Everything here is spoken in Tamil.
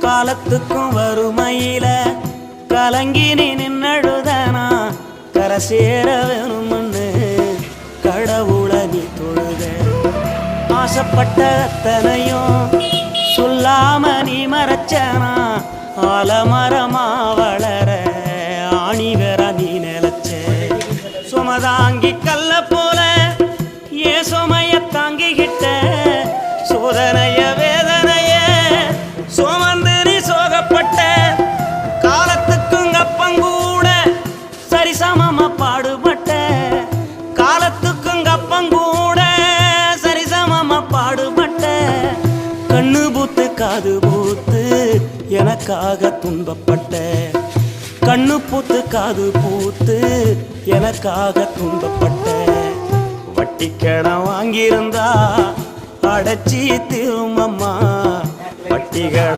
காலத்துக்கும் வறுமையில கலங்கி நீ நின்னழுதனா கரை சேர வேணும்னு கடவுளை நீ தொழுத. ஆசைப்பட்ட அத்தனையும் சொல்லாம நீ மறைச்சனா ஆலமரமா வளர ஆணி வேற நீ நிலச்ச. சுமதாங்கி கல்ல போல ஏன் சுமைய தாங்கிக்கிட்ட சோதனைய வேதனைய சுமந்து நீ சோகப்பட்ட. காலத்துக்கும் அப்பங்கூட சரிசமமா பாடுபட்ட. காலத்துக்கும் அப்பங்கூட சரிசமமா பாடுபட்ட. கண்ணு பூத்து காது பூத்து எனக்காக துன்பப்பட்ட. கண்ணு பூத்து காது பூத்து எனக்காக துன்பப்பட்ட. வட்டி கடன் வாங்கியிருந்தா அடைச்சி திரும்பம்மா வட்டிகள்